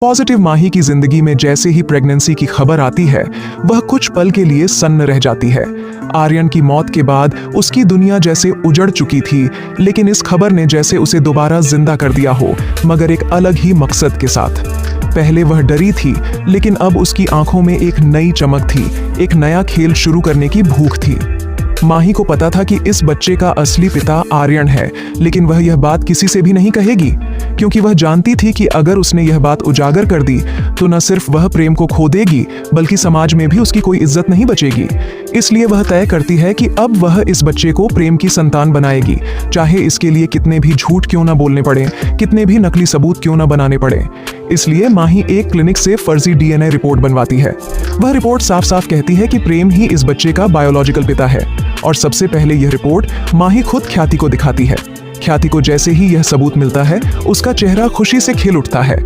Positive माही की जिंदगी में जैसे ही प्रेगनेंसी की खबर आती है, वह कुछ पल के लिए सन्न रह जाती है। आर्यन की मौत के बाद उसकी दुनिया जैसे उजड़ चुकी थी, लेकिन इस खबर ने जैसे उसे दोबारा जिंदा कर दिया हो, मगर एक अलग ही मकसद के साथ। पहले वह डरी थी, लेकिन अब उसकी आंखों में एक नई चमक थी, एक नया खेल शुरू करने की भूख थी। माही को पता था कि इस बच्चे का असली पिता आर्यन है, लेकिन वह यह बात किसी से भी नहीं कहेगी, क्योंकि वह जानती थी कि अगर उसने यह बात उजागर कर दी तो न सिर्फ वह प्रेम को खो देगी, बल्कि समाज में भी उसकी कोई इज्जत नहीं बचेगी। इसलिए वह तय करती है कि अब वह इस बच्चे को प्रेम की संतान बनाएगी, चाहे इसके लिए कितने भी झूठ क्यों न बोलने पड़े, कितने भी नकली सबूत क्यों न बनाने पड़े। इसलिए माही एक क्लिनिक से फर्जी डीएनए रिपोर्ट बनवाती है। वह रिपोर्ट साफ साफ कहती है कि प्रेम ही इस बच्चे का बायोलॉजिकल पिता है, और सबसे पहले यह रिपोर्ट माही खुद ख्याति को दिखाती है। ख्याति को जैसे ही यह सबूत मिलता है, उसका चेहरा खुशी से खिल उठता है।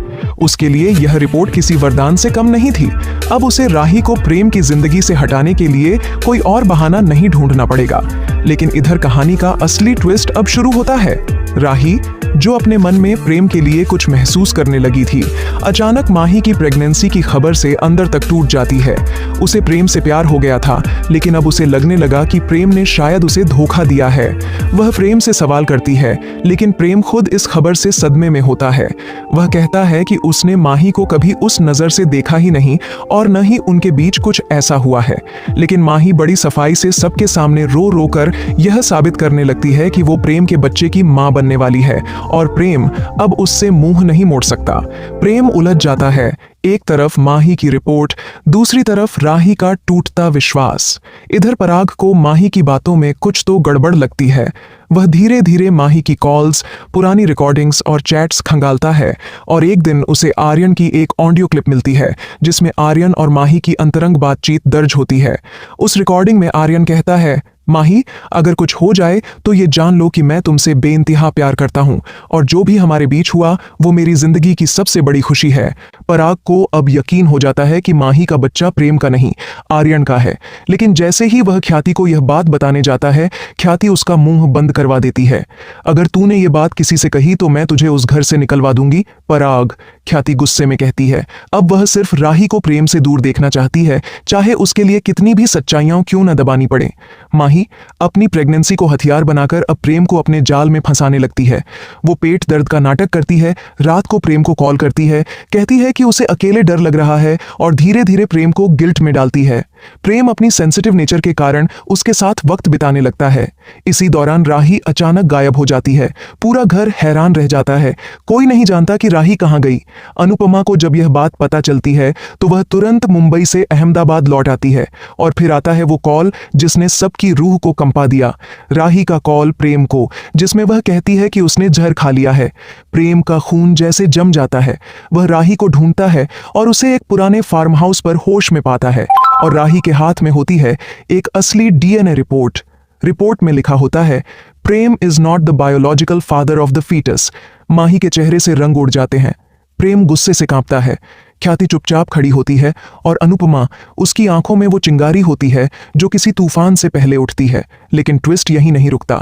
उसके लिए यह रिपोर्ट किसी वरदान से कम नहीं थी। अब उसे राही को प्रेम की जिंदगी से हटाने के लिए कोई और बहाना नहीं ढूंढना पड़ेगा। लेकिन इधर कहानी का असली ट्विस्ट अब शुरू होता है। राही, जो अपने मन में प्रेम के लिए कुछ महसूस करने लगी थी, अचानक माही की प्रेगनेंसी की खबर से अंदर तक टूट जाती है। उसे प्रेम से प्यार हो गया था, लेकिन अब उसे लगने लगा कि प्रेम ने शायद उसे धोखा दिया है। वह प्रेम से सवाल करती है, लेकिन प्रेम खुद इस खबर से सदमे में होता है। वह कहता है कि उसने माही को कभी उस नजर से देखा ही नहीं, और न ही उनके बीच कुछ ऐसा हुआ है। लेकिन माही बड़ी सफाई से सबके सामने रो रो कर यह साबित करने लगती है कि वो प्रेम के बच्चे की मां बनने वाली है, और प्रेम अब उससे मुंह नहीं मोड़ सकता। प्रेम उलझ जाता है, एक तरफ माही की रिपोर्ट, दूसरी तरफ राही का टूटता विश्वास। इधर पराग को माही की बातों में कुछ तो गड़बड़ लगती है। वह धीरे धीरे माही की कॉल्स, पुरानी रिकॉर्डिंग्स और चैट्स खंगालता है, और एक दिन उसे आर्यन की एक ऑडियो क्लिप मिलती है, जिसमें आर्यन और माही की अंतरंग बातचीत दर्ज होती है। उस रिकॉर्डिंग में आर्यन कहता है, माही, अगर कुछ हो जाए तो ये जान लो कि मैं तुमसे बेइंतहा प्यार करता हूं, और जो भी हमारे बीच हुआ वो मेरी जिंदगी की सबसे बड़ी खुशी है। पराग को अब यकीन हो जाता है कि माही का बच्चा प्रेम का नहीं, आर्यन का है। लेकिन जैसे ही वह ख्याति को यह बात बताने जाता है, ख्याति उसका मुंह बंद करवा देती है। अगर तूने ये बात किसी से कही तो मैं तुझे उस घर से निकलवा दूंगी, पराग, ख्याति गुस्से में कहती है। अब वह सिर्फ राही को प्रेम से दूर देखना चाहती है, चाहे उसके लिए कितनी भी सच्चाइयां क्यों न दबानी पड़े। माही अपनी प्रेगनेंसी को हथियार बनाकर अब प्रेम को अपने जाल में फंसाने लगती है। वो पेट दर्द का नाटक करती है, रात को प्रेम को कॉल करती है, कहती है कि उसे अकेले डर लग रहा है, और धीरे धीरे प्रेम को गिल्ट में डालती है। प्रेम अपनी सेंसिटिव नेचर के कारण उसके साथ वक्त बिताने लगता है। इसी दौरान राही अचानक गायब हो जाती है। पूरा घर हैरान रह जाता है, कोई नहीं जानता कि राही कहां गई। अनुपमा को जब यह बात पता चलती है तो वह तुरंत मुंबई से अहमदाबाद लौट आती है, और फिर आता है वो कॉल जिसने सबकी रूह को कंपा दिया। राही का कॉल प्रेम को, जिसमें वह कहती है कि उसने जहर खा लिया है। प्रेम का खून जैसे जम जाता है। वह राही को ढूंढता है और उसे एक पुराने फार्म हाउस पर होश में पाता है, और राही के हाथ में होती है एक असली डीएनए रिपोर्ट। रिपोर्ट में लिखा होता है, Prem is not the biological father of the foetus. Mahi के चेहरे से रंग उड़ जाते हैं। प्रेम गुस्से से कांपता है। ख्याति चुपचाप खड़ी होती है, और अनुपमा, उसकी आंखों में वो चिंगारी होती है जो किसी तूफान से पहले उठती है। लेकिन ट्विस्ट यहीं नहीं रुकता।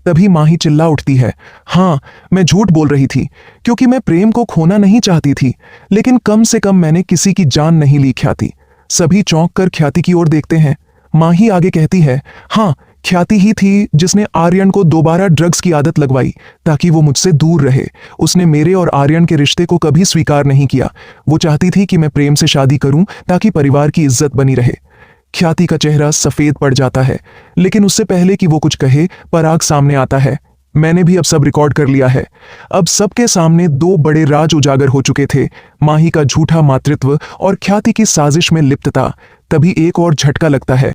तभी माही चिल्ला उठती है, हाँ, मैं झूठ बोल रही थी, क्योंकि मैं प्रेम को खोना नहीं चाहती थी, लेकिन कम से कम मैंने किसी की जान नहीं ली। ख्याति, सभी चौंक कर ख्याति की ओर देखते हैं। माही आगे कहती है, हाँ, ख्याति ही थी जिसने आर्यन को दोबारा ड्रग्स की आदत लगवाई, ताकि वो मुझसे दूर रहे। उसने मेरे और आर्यन के रिश्ते को कभी स्वीकार नहीं किया। वो चाहती थी कि मैं प्रेम से शादी करूं, ताकि परिवार की इज्जत बनी रहे। ख्याति का चेहरा सफेद पड़ जाता है, लेकिन उससे पहले कि वो कुछ कहे, पराग सामने आता है। मैंने भी अब सब रिकॉर्ड कर लिया है। अब सबके सामने दो बड़े राज उजागर हो चुके थे, माही का झूठा मातृत्व और ख्याति की साजिश में लिप्तता। तभी एक और झटका लगता है।